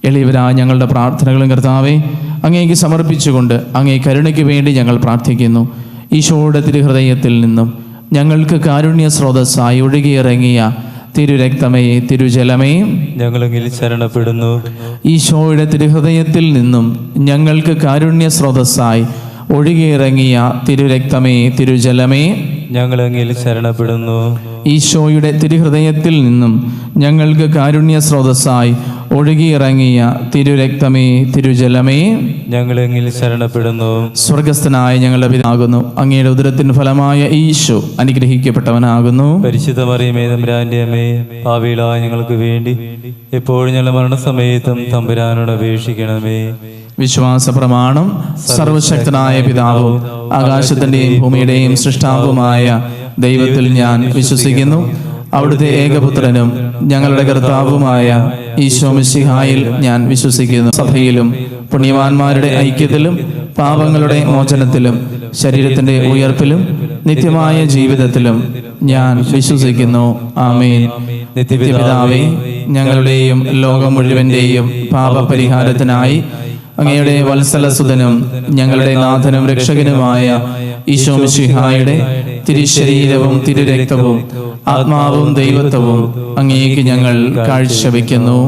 എളിയവരായ ഞങ്ങളുടെ പ്രാർത്ഥനകളും കർത്താവെ അങ്ങേക്ക് സമർപ്പിച്ചുകൊണ്ട് അങ്ങേ കരുണയ്ക്ക് വേണ്ടി ഞങ്ങൾ പ്രാർത്ഥിക്കുന്നു. ഈശോയുടെ തിരുഹൃദയത്തിൽ നിന്നും ഞങ്ങൾക്ക് കാരുണ്യ സ്രോതസ്സായി ഒഴുകിയിറങ്ങിയ തിരുരക്തമേ, തിരുജലമേ, ഞങ്ങളെങ്കിൽ ശരണപ്പെടുന്നു. ഈശോയുടെ തിരുഹൃദയത്തിൽ നിന്നും ഞങ്ങൾക്ക് കാരുണ്യ സ്രോതസ്സായി ഒഴുകിയിറങ്ങിയ തിരുരക്തമേ, തിരുജലമേ, ഞങ്ങളെങ്കിൽ ശരണപ്പെടുന്നു. ഈശോയുടെ തിരുഹൃദയത്തിൽ നിന്നും ഞങ്ങൾക്ക് കാരുണ്യ സ്രോതസ്സായി ഒഴുകിയിറങ്ങിയ തിരുരക്തമേ, തിരുജലമേ, ഞങ്ങളെങ്കിൽ ശരണപ്പെടുന്നു. സ്വർഗസ്ഥനായ ഞങ്ങളുടെ പിതാകുന്നു, അങ്ങയുടെ ഉദരത്തിന് ഫലമായ ഈശോ അനുഗ്രഹിക്കപ്പെട്ടവനാകുന്നു. പരിശുദ്ധ മറിയമേ, തമ്പുരാന്റെ അമ്മേ, പാപികളായ ഞങ്ങൾക്ക് വേണ്ടി എപ്പോഴും ഞങ്ങളുടെ മരണസമയത്തും തമ്പുരാനോട് അപേക്ഷിക്കണമേ. വിശ്വാസ പ്രമാണം. സർവശക്തനായ പിതാവും ആകാശത്തിൻ്റെയും ഭൂമിയുടെയും സൃഷ്ടാവുമായ ദൈവത്തിൽ ഞാൻ വിശ്വസിക്കുന്നു. അവിടുത്തെ ഏകപുത്രനും ഞങ്ങളുടെ കർത്താവുമായ ഈശോ മിശിഹായിൽ ഞാൻ വിശ്വസിക്കുന്നു. സഭയിലും പുണ്യവാന്മാരുടെ ഐക്യത്തിലും പാപങ്ങളുടെ മോചനത്തിലും ശരീരത്തിൻ്റെ ഉയർപ്പിലും നിത്യമായ ജീവിതത്തിലും ഞാൻ വിശ്വസിക്കുന്നു. ആമേൻ. നിത്യപിതാവേ, ഞങ്ങളുടെയും ലോകം മുഴുവൻ്റെയും പാപപരിഹാരത്തിനായി അങ്ങയുടെ വത്സലസുതനും ഞങ്ങളുടെ നാഥനും രക്ഷകനുമായ ഈശോ മിശിഹായുടെ തിരുശരീരവും തിരുരക്തവും ആത്മാവും ദൈവത്വവും അങ്ങേക്ക് ഞങ്ങൾ കാഴ്ചവെക്കുന്നു.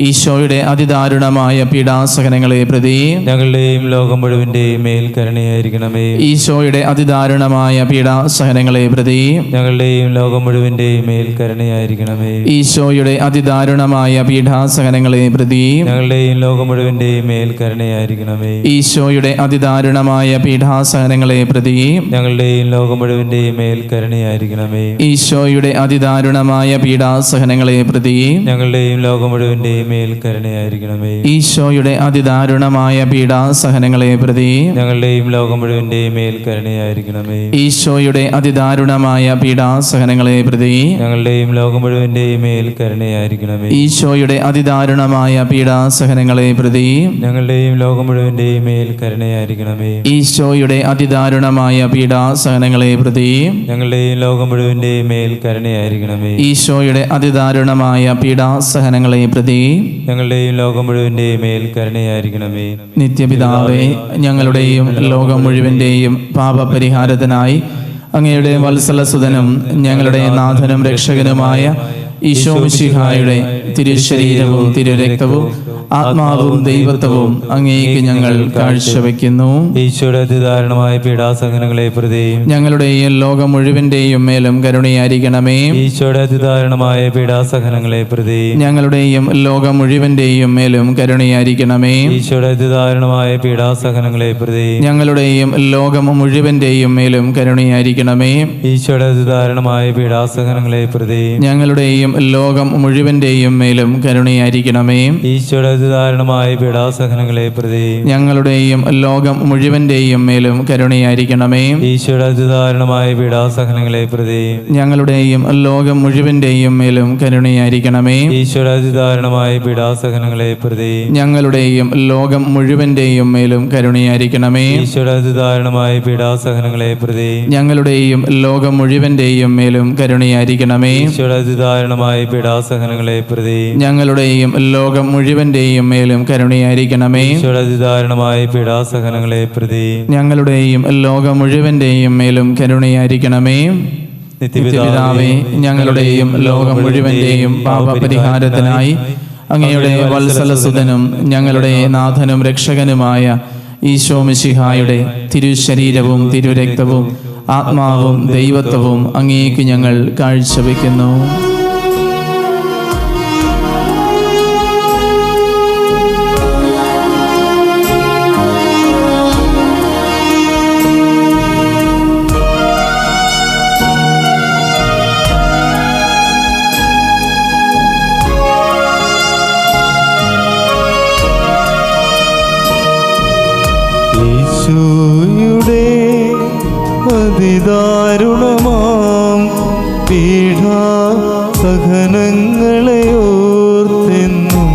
ഈശോയുടെ അതിദാരുണമായ പീഡാസഹനങ്ങളെ പ്രതി ഞങ്ങളുടെയും ലോകം മുഴുവന്റെയും മേൽ കരുണയായിരിക്കണമേ. ഈശോയുടെ അതിദാരുണമായ പീഡാസഹനങ്ങളെ പ്രതി ഞങ്ങളുടെയും ലോകം മുഴുവന്റെയും മേൽ കരുണയായിരിക്കണമേ. ഈശോയുടെ അതിദാരുണമായ പീഡാസഹനങ്ങളെ പ്രതി ഞങ്ങളുടെയും ലോകം മുഴുവന്റെയും മേൽ കരുണയായിരിക്കണമേ. ഈശോയുടെ അതിദാരുണമായ പീഡാസഹനങ്ങളെ പ്രതി ഞങ്ങളുടെയും ലോകം മുഴുവന്റെയും മേൽ കരുണയായിരിക്കണമേ. ഈശോയുടെ അതിദാരുണമായ പീഡാസഹനങ്ങളെ പ്രതി ഞങ്ങളുടെയും ലോകം മുഴുവന്റെയും മേൽ കരുണയായിരിക്കണമേ. ഈശോയുടെ അതിദാരുണമായ പീഡാസഹനങ്ങളെ പ്രതി ഞങ്ങളുടെയും ലോകം മുഴുവന്റെയും മേൽ കരുണയായിരിക്കണമേ. ഈശോയുടെ അതിദാരുണമായ പീഡാസഹനങ്ങളെ പ്രതി ഞങ്ങളുടെയും ലോകം മുഴുവന്റെയും മേൽ കരുണയായിരിക്കണമേ. ഈശോയുടെ അതിദാരുണമായ പീഡാസഹനങ്ങളെ പ്രതി ഞങ്ങളുടെയും ലോകം മുഴുവന്റെയും മേൽ കരുണയായിരിക്കണമേ. ഈശോയുടെ അതിദാരുണമായ പീഡാസഹനങ്ങളെ പ്രതി ഞങ്ങളുടെയും ലോകം മുഴുവന്റെയും മേൽ കരുണയായിരിക്കണമേ. ഈശോയുടെ അതിദാരുണമായ പീഡാസഹനങ്ങളെ പ്രതി ഞങ്ങളുടെയും ലോകം മുഴുവന്റെയും മേൽ കരുണയായിരിക്കണമേ. നിത്യപിതാവേ, ഞങ്ങളുടെയും ലോകം മുഴുവന്റെയും പാപപരിഹാരത്തിനായി അങ്ങയുടെ വത്സലസുതനും ഞങ്ങളുടെ നാഥനും രക്ഷകനുമായ ഈശോ മിശിഹായുടെ തിരുശരീരവും തിരുരക്തവും ആത്മാവും ദൈവത്വവും അങ്ങേക്ക് ഞങ്ങൾ കാഴ്ചവെക്കുന്നു. ഈശോയുടെ അതിദാരുണമായ പീഡാസഹനങ്ങളെ പ്രതി ഞങ്ങളുടെയും ലോകം മുഴുവന്റെയും മേലും കരുണയായിരിക്കണമേ. ഈശോയുടെ അതിദാരുണമായ പീഡാസഹനങ്ങളെ പ്രതി ഞങ്ങളുടെയും ലോകം മുഴുവന്റെയും മേലും കരുണയായിരിക്കണമേ. ഈശോയുടെ അതിദാരുണമായ പീഡാസഹനങ്ങളെ പ്രതി ഞങ്ങളുടെയും ലോകം മുഴുവന്റെയും മേലും കരുണയായിരിക്കണമേ. ഈശോയുടെ അതിദാരുണമായ പീഡാസഹനങ്ങളെ പ്രതി ഞങ്ങളുടെയും ലോകം മുഴുവന്റെയും മേലും കരുണയായിരിക്കണമേ. ഈശോയുടെ അതിദാരുണമായ പീഡാസഹനങ്ങളെ പ്രതി ഞങ്ങളുടെയും ലോകം മുഴുവന്റെയും മേലും കരുണയായിരിക്കണമേ. ഈശോയുടെ അതിദാരുണമായ പീഡാസഹനങ്ങളെ പ്രതി ഞങ്ങളുടെയും ലോകം മുഴുവന്റെയും മേലും കരുണയായിരിക്കണമേ. ഈശോയുടെ അതിദാരുണമായ പീഡാസഹനങ്ങളെ പ്രതി ഞങ്ങളുടെയും ലോകം മുഴുവന്റെയും മേലും കരുണയായിരിക്കണമേ. ഈശോയുടെ അതിദാരുണമായ പീഡാസഹനങ്ങളെ പ്രതി ഞങ്ങളുടെയും ലോകം മുഴുവന്റെയും മേലും കരുണയായിരിക്കണമേ. ഈശോയുടെ അതിദാരുണമായ പീഡാസഹനങ്ങളെ പ്രതി ഞങ്ങളുടെയും ലോകം മുഴുവന്റെയും മേലും കരുണയായിരിക്കണമേ. ഈശോയുടെ അതിദാരുണമായ പീഡാസഹനങ്ങളെ പ്രതി ഞങ്ങളുടെയും ലോകം മുഴുവന്റെയും മേലും കരുണയായിരിക്കണമേ. നിത്യപിതാവേ, ഞങ്ങളുടെയും ലോകം മുഴുവന്റെയും പാപപരിഹാരത്തിനായി അങ്ങയുടെ വത്സലസുതനും ഞങ്ങളുടെ നാഥനും രക്ഷകനുമായ ഈശോ മിശിഹായുടെ തിരുശരീരവും തിരുരക്തവും ആത്മാവും ദൈവത്വവും അങ്ങേക്ക് ഞങ്ങൾ കാഴ്ചവെക്കുന്നു. ഈശോയുടെ അതിദാരുണമാം പീഡാസഹനങ്ങളെ ഓർത്തെന്നും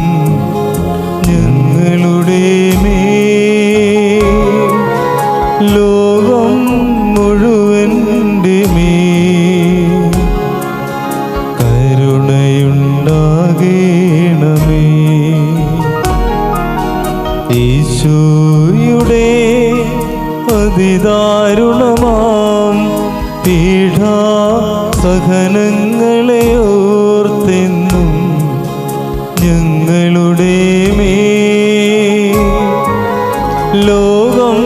ഞങ്ങളുടെ മേൽ ലോകം മുഴുവൻ്റെ മേൽ കരുണയുണ്ടാകേണമേ. ഈശോയുടെ അതിദാരുണമാം പീഡാസഹനങ്ങളെ ഓർത്തെന്നും ഞങ്ങളുടെ മേൽ ലോകം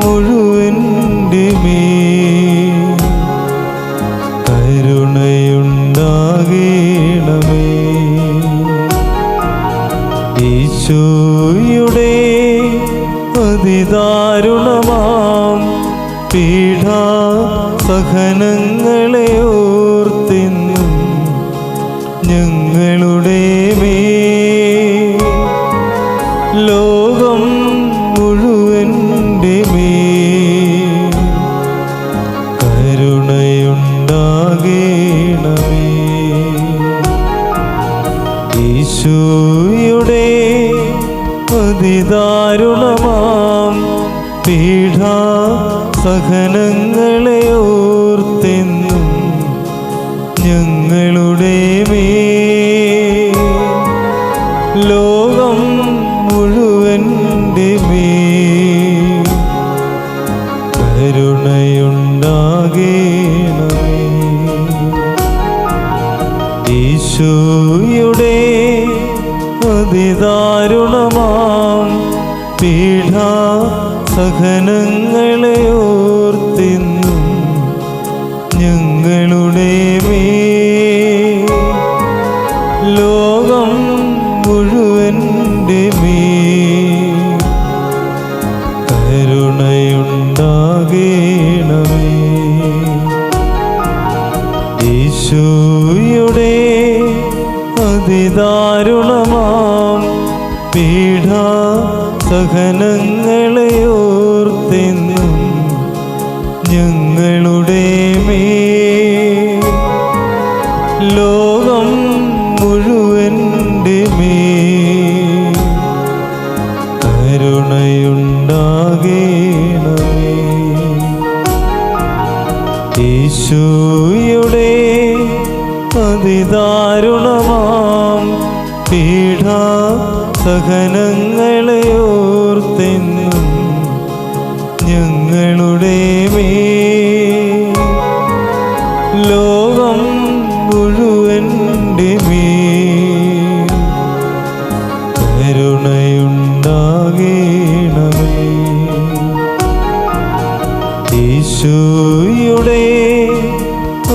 മുഴുവൻ്റെ മേൽ കരുണയുണ്ടാകണമേ. ഈശോയുടെ അതിദാരുണമാം പീഡാസഹനങ്ങളെ ഓർത്തെന്നും ഞങ്ങളുടെ മേൽ ലോകം മുഴുവൻ്റെ മേൽ കരുണയുണ്ടാകണമേ. ഈശോയുടെ അതിദാരുണമാം പീഡാസഹനങ്ങളെ ഓർത്തെന്നും ഞങ്ങളുടെ മേൽ ലോകം മുഴുവൻ്റെ മേൽ കരുണയുണ്ടാകണമേ. ഈശോയുടെ അതിദാരുണമാം പീഡാസഹനങ്ങളെ ഓർത്തെന്നും ഞങ്ങളുടെ മേൽ ലോകം മുഴുവൻ്റെ മേൽ കരുണയുണ്ടാകണമേ. ഈശോയുടെ അതിദാരുണമാം പീഡാസഹനങ്ങളെ ഓർത്തെന്നും ഞങ്ങളുടെ മേൽ ലോകം മുഴുവൻ്റെ മേൽ കരുണയുണ്ടാകണമേ. ഈശോയുടെ അതിദാരുണമാം പീഡാസഹനങ്ങളെ ഓർത്തെന്നും ഞങ്ങളുടെ മേൽ ലോകം മുഴുവൻ്റെ മേൽ കരുണയുണ്ടാകണമേ. ഈശോയുടെ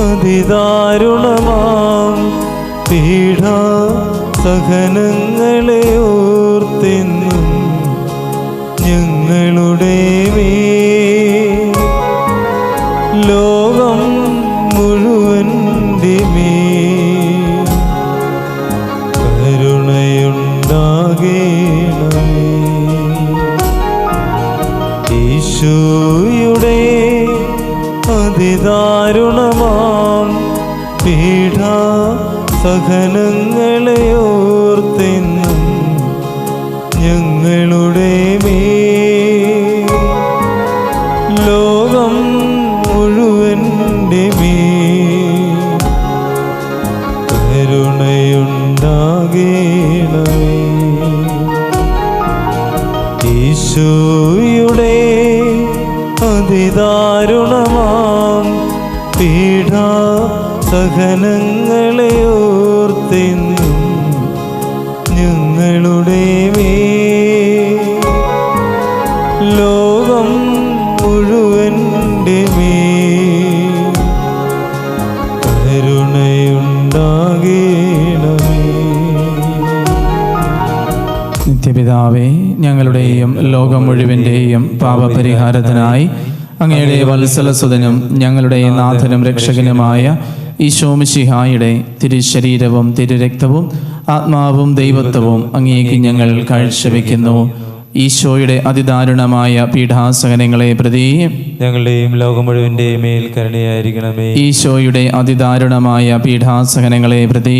അതിദാരുണമാം പീഡാസഹനങ്ങളെ ഓർത്തെന്നും ഞങ്ങളുടെ മേൽ ലോകം മുഴുവൻ്റെ മേൽ കരുണയുണ്ടാകണമേ. ഈശോയുടെ അതിദാരുണമാം പീഡാസഹനങ്ങളെ ഓർത്തെന്നും ഞങ്ങളുടെ മേൽ ലോകം മുഴുവൻ്റെ മേൽ കരുണയുണ്ടാകണമേ. ഈശോയുടെ അതിദാരുണമാം പീഡാസഹനങ്ങളെ ഓർത്തെന്നും ഞങ്ങളുടെ മേൽ ലോകം മുഴുവൻ്റെ മേൽ കരുണയുണ്ടാകണമേ. നിത്യപിതാവേ, ഞങ്ങളുടെയും ലോകം മുഴുവൻ്റെയും പാപപരിഹാരത്തിനായി അങ്ങയുടെ വത്സലസുതനും ഞങ്ങളുടെ നാഥനും രക്ഷകനുമായ ഈശോ മിശിഹായുടെ തിരുശരീരവും തിരുരക്തവും ആത്മാവും ദൈവത്വവും അങ്ങേക്ക് ഞങ്ങൾ കാഴ്ചവെക്കുന്നു. ഈശോയുടെ അതിദാരുണമായ പീഡാസഹനങ്ങളെ പ്രതി ഞങ്ങളുടെയും ലോകം മുഴുവൻ്റെയും മേൽ കരുണയായിരിക്കണമേ. ഈശോയുടെ അതിദാരുണമായ പീഡാസഹനങ്ങളെ പ്രതി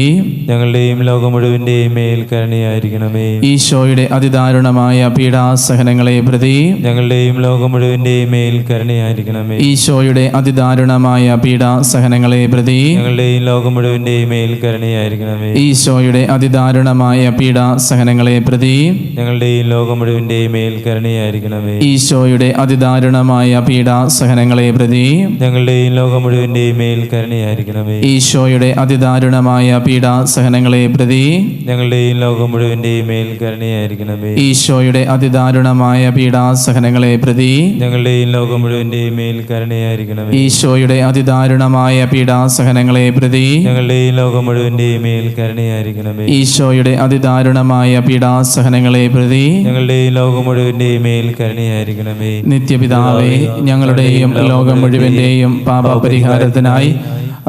ഞങ്ങളുടെയും ലോകം മുഴുവൻ്റെയും മേൽ കരുണയായിരിക്കണമേ. ഈശോയുടെ അതിദാരുണമായ പീഡാസഹനങ്ങളെ പ്രതി ഞങ്ങളുടെയും ലോകം മുഴുവൻ്റെയും മേൽ കരുണയായിരിക്കണമേ. ഈശോയുടെ അതിദാരുണമായ പീഡാസഹനങ്ങളെ പ്രതി ഞങ്ങളുടെയും ലോകം മുഴുവൻ്റെയും മേൽ കരുണയായിരിക്കണമേ. ഈശോയുടെ അതിദാരുണമായ പീഡാസഹനങ്ങളെ പ്രതി ഞങ്ങളുടെയും ലോകം മുഴുവൻ്റെയും മുഴുവൻ്റെയും മേൽ കരുണയായിരിക്കണമേ. ഈശോയുടെ അതിദാരുണമായ പീഡാസഹനങ്ങളെ പ്രതി ഞങ്ങളുടെയും ലോകം മുഴുവൻ്റെയും മേൽ കരുണയായിരിക്കണമേ. ഈശോയുടെ അതിദാരുണമായ പീഡാസഹനങ്ങളെ പ്രതി ഞങ്ങളുടെയും ലോകം മുഴുവൻ്റെയും മേൽ കരുണയായിരിക്കണമേ. ഈശോയുടെ അതിദാരുണമായ പീഡാസഹനങ്ങളെ പ്രതി ഞങ്ങളുടെയും ലോകം മുഴുവൻ്റെയും മേൽ കരുണയായിരിക്കണമേ. ഈശോയുടെ അതിദാരുണമായ പീഡാസഹനങ്ങളെ പ്രതി ഞങ്ങളുടെയും ലോകം മുഴുവൻ്റെയും മേൽ കരുണയായിരിക്കണമേ. ഈശോയുടെ അതിദാരുണമായ പീഡാസഹനങ്ങളെ പ്രതി ഞങ്ങളുടെയും ലോകം മുഴുവൻ്റെയും മേൽ കരുണയായിരിക്കണമേ. നിത്യപിതാവേ, ഞങ്ങളുടെയും ലോകം മുഴുവൻ്റെയും പാപപരിഹാരത്തിനായി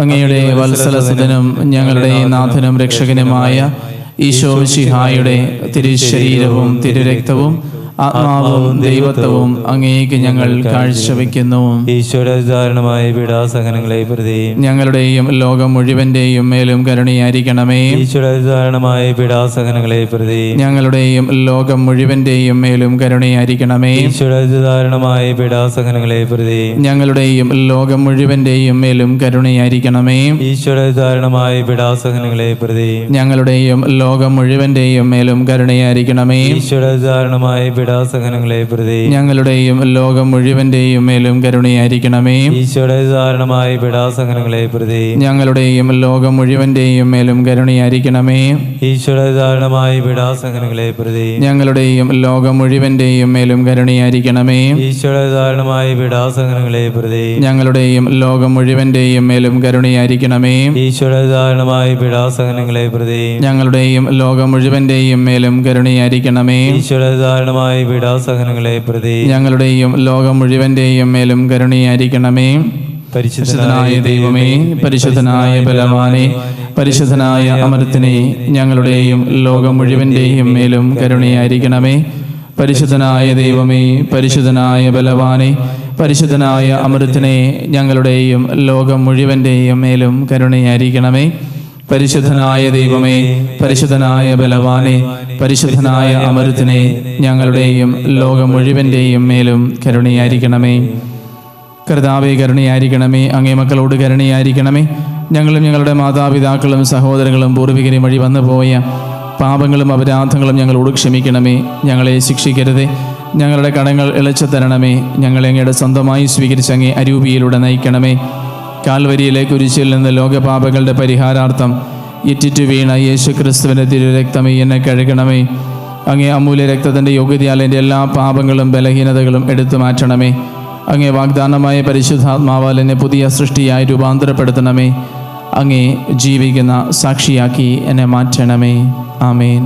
അങ്ങയുടെ വത്സലസുതനും ഞങ്ങളുടെ നാഥനും രക്ഷകനുമായ ഈശോ മിശിഹായുടെ തിരുശരീരവും തിരുരക്തവും ആത്മാവും ദൈവത്വവും അങ്ങേക്ക് ഞങ്ങൾ കാഴ്ചവെക്കുന്നു. ഈശോയുടെ അതിദാരുണമായ പീഡാസഹനങ്ങളെ പ്രതി ഞങ്ങളുടെയും ലോകം മുഴുവൻ്റെയും മേലും കരുണയായിരിക്കണമേ. ഈശോയുടെ അതിദാരുണമായ പീഡാസഹനങ്ങളെ പ്രതി ഞങ്ങളുടെയും ലോകം മുഴുവൻ്റെയും മേലും കരുണയായിരിക്കണമേ. ഈശോയുടെ അതിദാരുണമായ പീഡാസഹനങ്ങളെ പ്രതി ഞങ്ങളുടെയും ലോകം മുഴുവൻ്റെയും മേലും കരുണയായിരിക്കണമേ. ഈശോയുടെ അതിദാരുണമായ പീഡാസഹനങ്ങളെ പ്രതി ഞങ്ങളുടെയും ലോകം മുഴുവൻ്റെയും മേലും കരുണയായിരിക്കണമേ. ഈശോയുടെ അതിദാരുണമായ പീഡാസഹനങ്ങളെ പ്രതി ഞങ്ങളുടെയും ലോകം മുഴുവൻ്റെയും മേലും കരുണയായിരിക്കണമേ. ഈശോയുടെ അതിദാരുണമായ പീഡാസഹനങ്ങളെ പ്രതി ഞങ്ങളുടെയും ലോകം മുഴുവൻ്റെയും മേലും കരുണയായിരിക്കണമേ. ഈശോയുടെ അതിദാരുണമായ പീഡാസഹനങ്ങളെ പ്രതി ഞങ്ങളുടെയും ലോകം മുഴുവൻ്റെയും മേലും കരുണയായിരിക്കണമേ. ഈശോയുടെ അതിദാരുണമായ പീഡാസഹനങ്ങളെ പ്രതി ഞങ്ങളുടെയും ലോകം മുഴുവൻ്റെയും മേലും കരുണയായിരിക്കണമേ. ഈശോയുടെ അതിദാരുണമായ പീഡാസഹനങ്ങളെ പ്രതി ഞങ്ങളുടെയും ലോകം മുഴുവൻ്റെയും മേലും കരുണയായിരിക്കണമേ. ഈശോയുടെ അതിദാരുണമായ പീഡാസഹനങ്ങളെ പ്രതി ഞങ്ങളുടെയും ലോകം മുഴുവൻ്റെയും മേലും കരുണയായിരിക്കണമേ. പരിശുദ്ധനായ ദൈവമേ, പരിശുദ്ധനായ ബലവാനേ, പരിശുദ്ധനായ അമർത്തിനെ, ഞങ്ങളുടെയും ലോകം മുഴുവൻ്റെയും മേലും കരുണയായിരിക്കണമേ. പരിശുദ്ധനായ ദൈവമേ, പരിശുദ്ധനായ ബലവാനേ, പരിശുദ്ധനായ അമർത്തിനെ, ഞങ്ങളുടെയും ലോകം മുഴുവൻ്റെയും മേലും കരുണയായിരിക്കണമേ. പരിശുദ്ധനായ ദൈവമേ, പരിശുദ്ധനായ ബലവാനേ, പരിശുദ്ധനായ അമർത്തിനെ, ഞങ്ങളുടെയും ലോകം മുഴുവൻ്റെയും മേലും കരുണയായിരിക്കണമേ. കർത്താവേ, കരുണയായിരിക്കണമേ. അങ്ങേ മക്കളോട് കരുണയായിരിക്കണമേ. ഞങ്ങളും ഞങ്ങളുടെ മാതാപിതാക്കളും സഹോദരങ്ങളും പൂർവികരും വഴി വന്നുപോയ പാപങ്ങളും അപരാധങ്ങളും ഞങ്ങളോട് ക്ഷമിക്കണമേ. ഞങ്ങളെ ശിക്ഷിക്കരുതേ. ഞങ്ങളുടെ കടങ്ങൾ ഇളച്ചു തരണമേ. ഞങ്ങളെ അങ്ങയുടെ സ്വന്തമായി സ്വീകരിച്ച് അങ്ങേ അരൂപിയിലൂടെ നയിക്കണമേ. കാൽവരിയിലെ കുരിശിൽ നിന്ന് ലോകപാപങ്ങളുടെ പരിഹാരാർത്ഥം ഇറ്റിറ്റു വീണ യേശു ക്രിസ്തുവിൻ്റെ തിരുരക്തമേ, എന്നെ കഴുകണമേ. അങ്ങേ അമൂല്യ രക്തത്തിൻ്റെ യോഗ്യതയാൽ എൻ്റെ എല്ലാ പാപങ്ങളും ബലഹീനതകളും എടുത്തു മാറ്റണമേ. അങ്ങേ വാഗ്ദാനമായ പരിശുദ്ധാത്മാവാൽ എന്നെ പുതിയ സൃഷ്ടിയായി രൂപാന്തരപ്പെടുത്തണമേ. അങ്ങേ ജീവിക്കുന്ന സാക്ഷിയാക്കി എന്നെ മാറ്റണമേ. ആമേൻ.